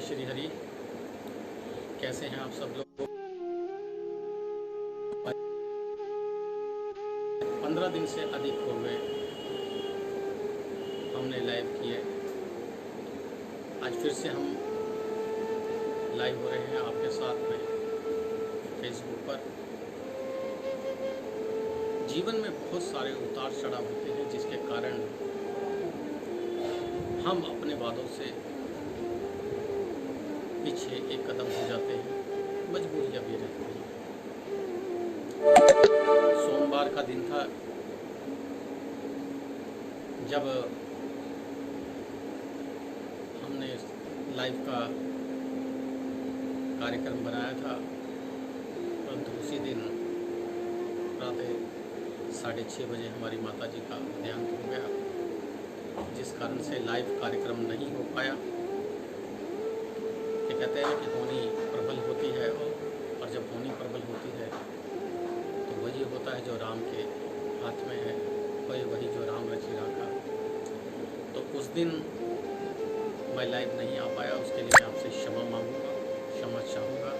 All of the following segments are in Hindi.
श्री हरि। कैसे हैं आप सब लोग? 15 दिन से अधिक हो गए हमने लाइव किए। आज फिर से हम लाइव हो रहे हैं आपके साथ में फेसबुक पर। जीवन में बहुत सारे उतार चढ़ाव होते हैं जिसके कारण हम अपने वादों से पीछे एक कदम हो जाते हैं, मजबूरियां भी रहती हैं। सोमवार का दिन था जब हमने लाइव का कार्यक्रम बनाया था, परंतु उसी दिन प्रातः 6:30 बजे हमारी माता जी का देहांत हो गया, जिस कारण से लाइव कार्यक्रम नहीं हो पाया। ये कहते हैं कि होनी प्रबल होती है, और जब होनी प्रबल होती है तो वही होता है जो राम के हाथ में है, वही जो राम रचि राखा। तो उस दिन मैं लाइव नहीं आ पाया, उसके लिए मैं आपसे क्षमा मांगूंगा, क्षमा चाहूँगा,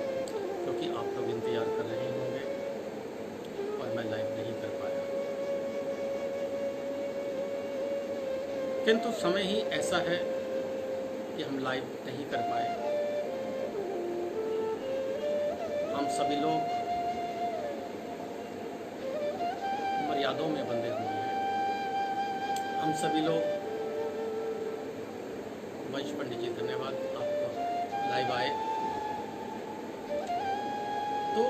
क्योंकि आप लोग इंतज़ार कर रहे होंगे और मैं लाइव नहीं कर पाया। किंतु समय ही ऐसा है कि हम लाइव नहीं कर पाए। हम सभी लोग मर्यादाओं में बंधे हुए हैं। हम सभी लोग, वंश पंडित जी धन्यवाद, आप लाइव आए। तो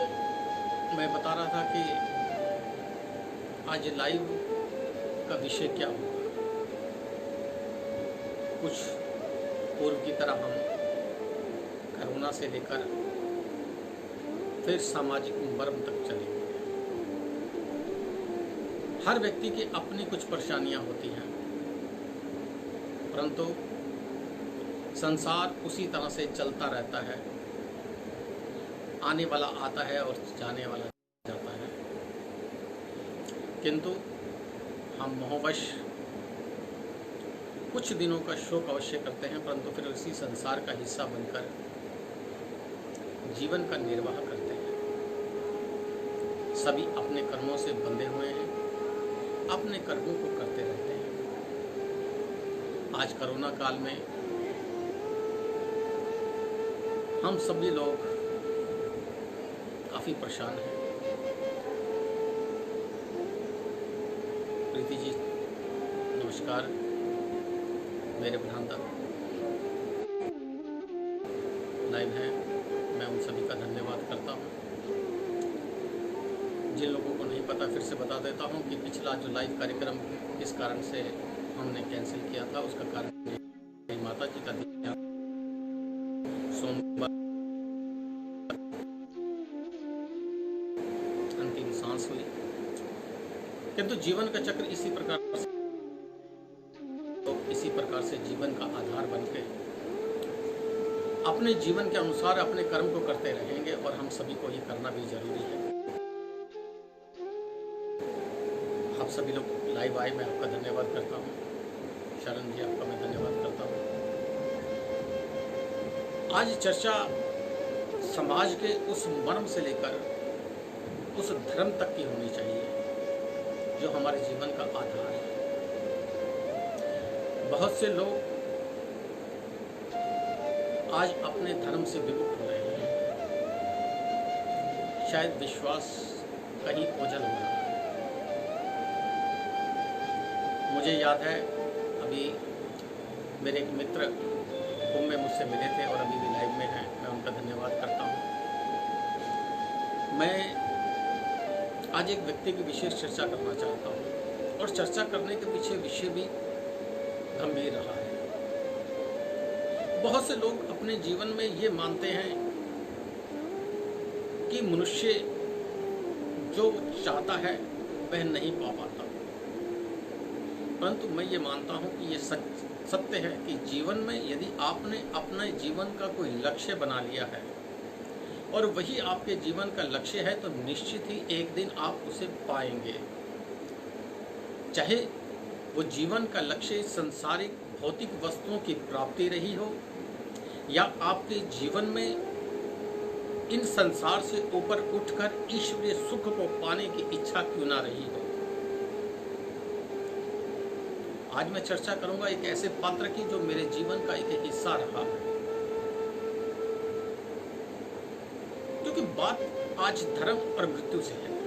मैं बता रहा था कि आज लाइव का विषय क्या होगा। कुछ पूर्व की तरह हम कोरोना से लेकर फिर सामाजिक मर्म तक चलेंगे। हर व्यक्ति की अपनी कुछ परेशानियां होती हैं, परंतु संसार उसी तरह से चलता रहता है। आने वाला आता है और जाने वाला जाता है, किंतु हम मोहवश कुछ दिनों का शोक अवश्य करते हैं, परंतु फिर इसी संसार का हिस्सा बनकर जीवन का निर्वाह करते हैं। सभी अपने कर्मों से बंधे हुए हैं, अपने कर्मों को करते रहते हैं। आज कोरोना काल में हम सभी लोग काफ़ी परेशान हैं। प्रीति जी नमस्कार, मेरे भ्रांता लाइव हैं, मैं उन सभी का धन्यवाद करता हूं। जिन लोगों को नहीं पता, फिर से बता देता हूं कि पिछला जो लाइव कार्यक्रम किस कारण से हमने कैंसिल किया था, उसका कारण मेरी माता जी का देहांत सोमवार अंतिम सांस हुई। किंतु जीवन का चक्र इसी प्रकार से जीवन का आधार बनके अपने जीवन के अनुसार अपने कर्म को करते रहेंगे, और हम सभी को ये करना भी जरूरी है। आप सभी लोग लाइव आए, मैं आपका धन्यवाद करता हूँ। शरण जी, आपका मैं धन्यवाद करता हूँ। आज चर्चा समाज के उस मर्म से लेकर उस धर्म तक की होनी चाहिए जो हमारे जीवन का आधार है। बहुत से लोग आज अपने धर्म से विमुख हो रहे हैं, शायद विश्वास कहीं ओझल हो रहा है। मुझे याद है, अभी मेरे एक मित्र कुंभ में मुझसे मिले थे और अभी भी लाइव में हैं, मैं उनका धन्यवाद करता हूँ। मैं आज एक व्यक्ति की विशेष चर्चा करना चाहता हूँ, और चर्चा करने के पीछे विषय भी गंभीर रहा है। बहुत से लोग अपने जीवन में ये मानते हैं कि मनुष्य जो चाहता है वह नहीं पा पाता, परंतु मैं ये मानता हूँ कि ये सत्य है कि जीवन में यदि आपने अपने जीवन का कोई लक्ष्य बना लिया है और वही आपके जीवन का लक्ष्य है, तो निश्चित ही एक दिन आप उसे पाएंगे। चाहे वो जीवन का लक्ष्य संसारिक भौतिक वस्तुओं की प्राप्ति रही हो, या आपके जीवन में इन संसार से ऊपर उठकर ईश्वरीय सुख को पाने की इच्छा क्यों ना रही हो। आज मैं चर्चा करूंगा एक ऐसे पात्र की जो मेरे जीवन का एक हिस्सा रहा है, क्योंकि बात आज धर्म और मृत्यु से है।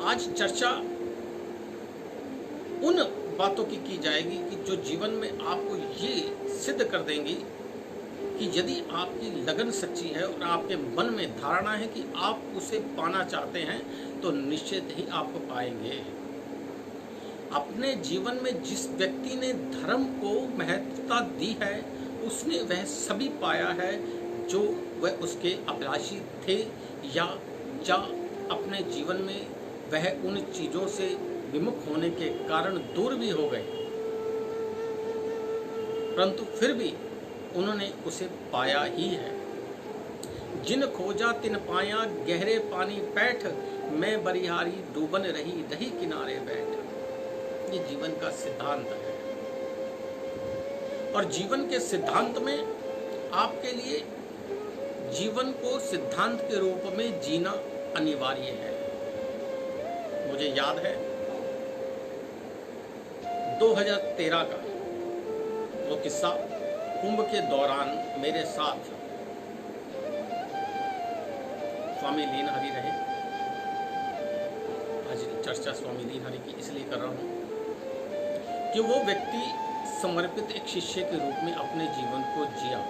आज चर्चा उन बातों की जाएगी कि जो जीवन में आपको ये सिद्ध कर देंगी कि यदि आपकी लगन सच्ची है और आपके मन में धारणा है कि आप उसे पाना चाहते हैं तो निश्चित ही आपको पाएंगे। अपने जीवन में जिस व्यक्ति ने धर्म को महत्वता दी है उसने वह सभी पाया है जो वह उसके अभिलाषी थे, या अपने जीवन में वह उन चीजों से विमुख होने के कारण दूर भी हो गए, परंतु फिर भी उन्होंने उसे पाया ही है। जिन खोजा तिन पाया, गहरे पानी पैठ, मैं बरिहारी डूबन रही रही किनारे बैठ। ये जीवन का सिद्धांत है, और जीवन के सिद्धांत में आपके लिए जीवन को सिद्धांत के रूप में जीना अनिवार्य है। मुझे याद है 2013 का वो किस्सा, कुंभ के दौरान मेरे साथ स्वामी लीनहरि रहे। आज चर्चा स्वामी लीनहरि की इसलिए कर रहा हूं कि वो व्यक्ति समर्पित एक शिष्य के रूप में अपने जीवन को जिया।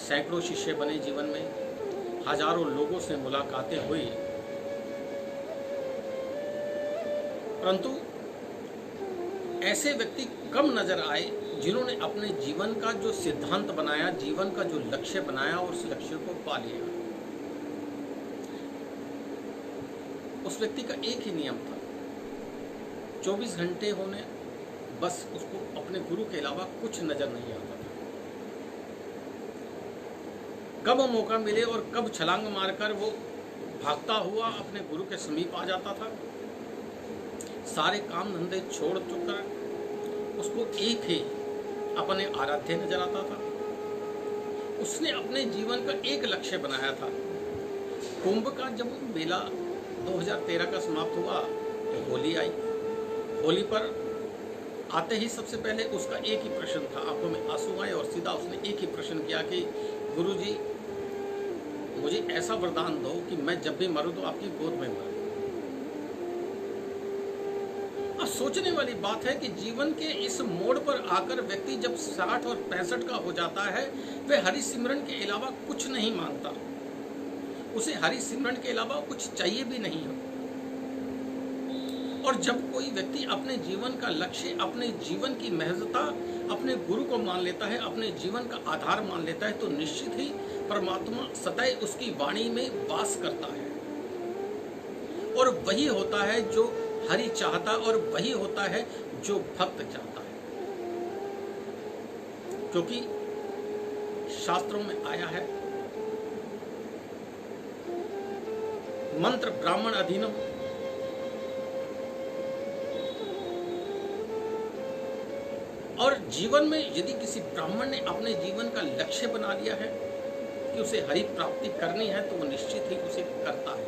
सैकड़ों शिष्य बने जीवन में, हजारों लोगों से मुलाकातें हुई, परंतु ऐसे व्यक्ति कम नजर आए जिन्होंने अपने जीवन का जो सिद्धांत बनाया, जीवन का जो लक्ष्य बनाया और उस लक्ष्य को पा लिया। उस व्यक्ति का एक ही नियम था, 24 घंटे होने बस उसको अपने गुरु के अलावा कुछ नजर नहीं आता था। कब मौका मिले और कब छलांग मारकर वो भागता हुआ अपने गुरु के समीप आ जाता था। सारे काम धंधे छोड़ चुकर उसको एक ही अपने आराध्य नजर आता था। उसने अपने जीवन का एक लक्ष्य बनाया था। कुंभ का जब मेला 2013 का समाप्त हुआ तो होली आई। होली पर आते ही सबसे पहले उसका एक ही प्रश्न था, आंखों में आंसू आए और सीधा उसने एक ही प्रश्न किया कि गुरुजी मुझे ऐसा वरदान दो कि मैं जब भी मरूं तो आपकी गोद में मरूं। सोचने वाली बात है कि जीवन के इस मोड़ पर आकर व्यक्ति जब 60 और 65 का हो जाता है, वह हरि सिमरन के अलावा कुछ नहीं मांगता। उसे हरि सिमरन के अलावा कुछ चाहिए भी नहीं हो। और जब कोई व्यक्ति अपने जीवन का लक्ष्य, अपने जीवन की महत्वता अपने गुरु को मान लेता है, अपने जीवन का आधार मान लेता है, तो निश्चित ही परमात्मा सदैव उसकी वाणी में वास करता है। और वही होता है जो हरि चाहता, और वही होता है जो भक्त चाहता है। क्योंकि शास्त्रों में आया है, मंत्र ब्राह्मण अधीनम, और जीवन में यदि किसी ब्राह्मण ने अपने जीवन का लक्ष्य बना लिया है कि उसे हरि प्राप्ति करनी है, तो वो निश्चित ही उसे करता है।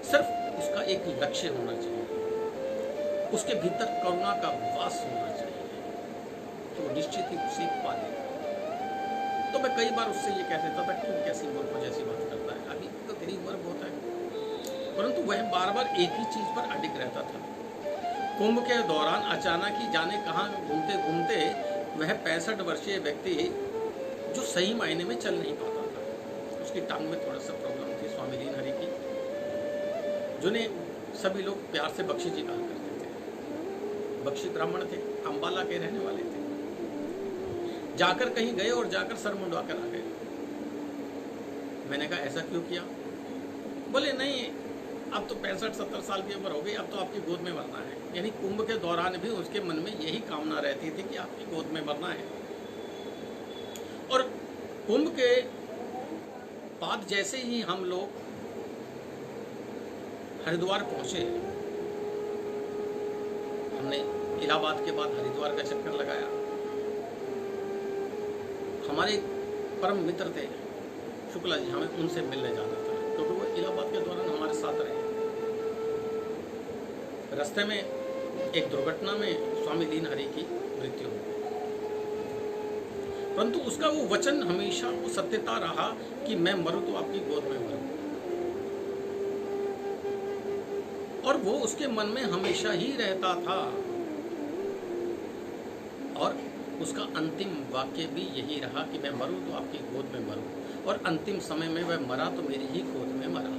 सिर्फ उसका एक लक्ष्य होना चाहिए, उसके भीतर करुणा का वास होना चाहिए, तो वो निश्चित ही उसे पा लेगा। तो मैं कई बार उससे ये कह देता था, क्यों कैसी मूर्ख जैसी बात करता है, अभी तो तेरी उम्र बहुत है। परंतु वह बार बार एक ही चीज पर अडिग रहता था। कुंभ के दौरान अचानक ही जाने कहाँ घूमते घूमते वह 65 वर्षीय व्यक्ति जो सही मायने में चल नहीं पाता था, उसकी टांग में थोड़ा सा प्रॉब्लम थी, स्वामी लीनहरि की, जिन्हें सभी लोग प्यार से बख्शी जी कहा करते थे। बख्शी ब्राह्मण थे, अंबाला के रहने वाले थे। जाकर कहीं गए और जाकर सर मुंडवा कर आ गए। मैंने कहा ऐसा क्यों किया? बोले नहीं, अब तो 65-70 साल की उम्र हो गई, अब तो आपकी गोद में मरना है। यानी कुंभ के दौरान भी उसके मन में यही कामना रहती थी कि आपकी गोद में मरना है। और कुंभ के बाद जैसे ही हम लोग हरिद्वार पहुंचे, हमने इलाहाबाद के बाद हरिद्वार का चक्कर लगाया। हमारे परम मित्र थे शुक्ला जी, हमें उनसे मिलने जाना था क्योंकि वो इलाहाबाद के दौरान हमारे साथ रहे। रास्ते में एक दुर्घटना में स्वामी लीन हरि की मृत्यु हो गई, परंतु उसका वो वचन हमेशा वो सत्यता रहा कि मैं मरूं तो आपकी गोद में मरूं, और वो उसके मन में हमेशा ही रहता था। और उसका अंतिम वाक्य भी यही रहा कि मैं मरूं तो आपकी गोद में मरूं, और अंतिम समय में वह मरा तो मेरी ही गोद में मरा।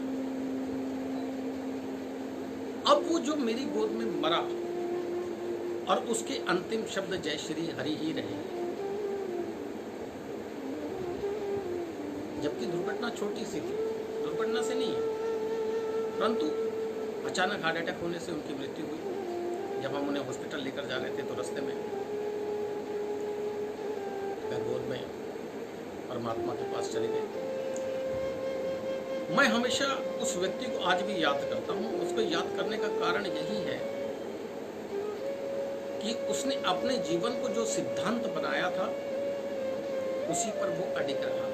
अब वो जो मेरी गोद में मरा और उसके अंतिम शब्द जय श्री हरि ही रहे, जबकि दुर्घटना छोटी सी थी, दुर्घटना से नहीं है, परंतु अचानक हार्ट अटैक होने से उनकी मृत्यु हुई। जब हम उन्हें हॉस्पिटल लेकर जा रहे थे तो रास्ते में गोद में परमात्मा के पास चले गए। मैं हमेशा उस व्यक्ति को आज भी याद करता हूँ। उसको याद करने का कारण यही है कि उसने अपने जीवन को जो सिद्धांत बनाया था उसी पर वो अडिग रहा,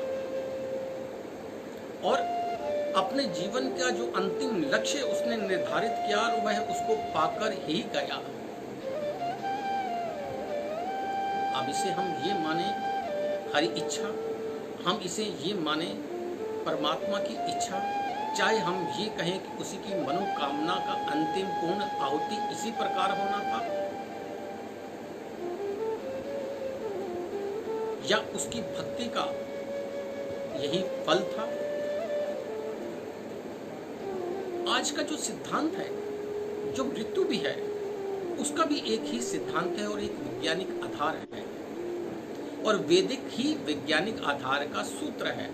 और अपने जीवन का जो अंतिम लक्ष्य उसने निर्धारित किया वह उसको पाकर ही गया। अब इसे हम ये माने हरि इच्छा, हम इसे ये माने परमात्मा की इच्छा, चाहे हम ये कहें कि उसी की मनोकामना का अंतिम पूर्ण आहुति इसी प्रकार होना था, या उसकी भक्ति का यही फल था। आज का जो सिद्धांत है, जो मृत्यु भी है, उसका भी एक ही सिद्धांत है और एक वैज्ञानिक आधार है, और वैदिक ही वैज्ञानिक आधार का सूत्र है।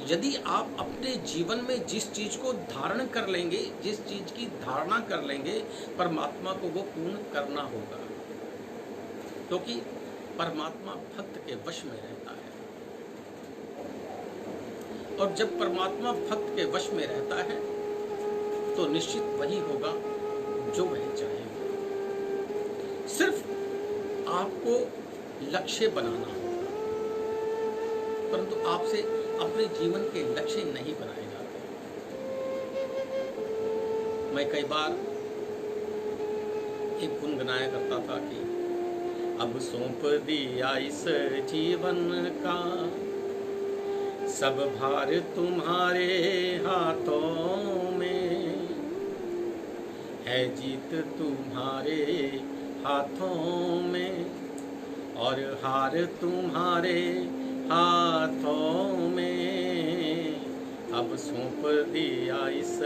यदि आप अपने जीवन में जिस चीज को धारण कर लेंगे, जिस चीज की धारणा कर लेंगे, परमात्मा को वो पूर्ण करना होगा, क्योंकि परमात्मा भक्त के वश में रहता है, और जब परमात्मा भक्त के वश में रहता है तो निश्चित वही होगा जो वह चाहेगा। सिर्फ आपको लक्ष्य बनाना होगा, परंतु आपसे अपने जीवन के लक्ष्य नहीं बनाए जाते। मैं कई बार एक गुनगुनाया करता था कि अब सौंप दिया इस जीवन का, सब भार तुम्हारे हाथों में है, जीत तुम्हारे हाथों में और हार तुम्हारे हाथों में। अब सौंप दिया इस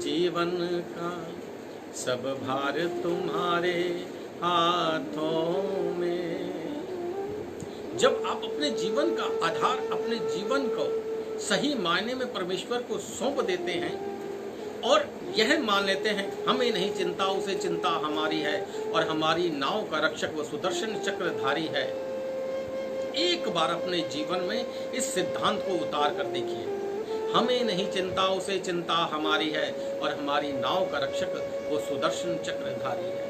जीवन का, सब भार तुम्हारे हाथों में। जब आप अपने जीवन का आधार, अपने जीवन को सही मायने में परमेश्वर को सौंप देते हैं और यह मान लेते हैं हमें नहीं चिंता, उसे चिंता हमारी है, और हमारी नाव का रक्षक वो सुदर्शन चक्रधारी है। एक बार अपने जीवन में इस सिद्धांत को उतार कर देखिए, हमें नहीं चिंता, उसे चिंता हमारी है, और हमारी नाव का रक्षक वो सुदर्शन चक्रधारी है।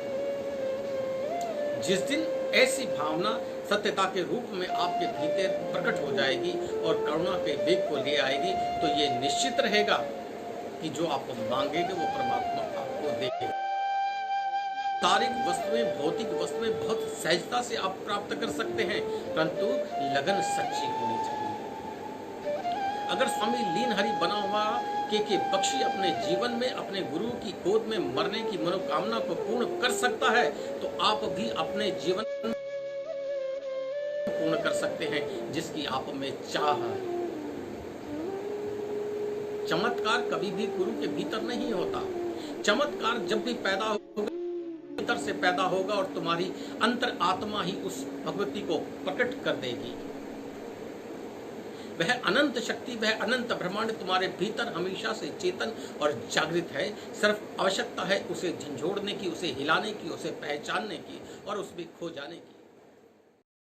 जिस दिन ऐसी भावना सत्यता के रूप में आपके भीतर प्रकट हो जाएगी और करुणा के वेग को ले आएगी, तो ये निश्चित रहेगा कि जो आप मांगेंगे वो परमात्मा आपको देगा। तारिक वस्तुएं, भौतिक वस्तुएं बहुत सहजता से आप प्राप्त कर सकते हैं, परंतु लगन सच्ची होनी चाहिए। अगर स्वामी लीन हरि बना हुआ के बख्शी अपने जीवन में अपने गुरु की गोद में मरने की मनोकामना को पूर्ण कर सकता है, तो आप भी अपने जीवन पूर्ण कर सकते हैं जिसकी आप में चाह है। चमत्कार कभी भी गुरु के भीतर नहीं होता। चमत्कार जब भी पैदा होगा, भीतर से पैदा होगा, और तुम्हारी अंतर आत्मा ही उस भगवती को प्रकट कर देगी। वह अनंत शक्ति, वह अनंत ब्रह्मांड तुम्हारे भीतर हमेशा से चेतन और जागृत है। सिर्फ आवश्यकता है उसे झंझोड़ने की, उसे हिलाने की, उसे पहचानने की और उसमें खो जाने की।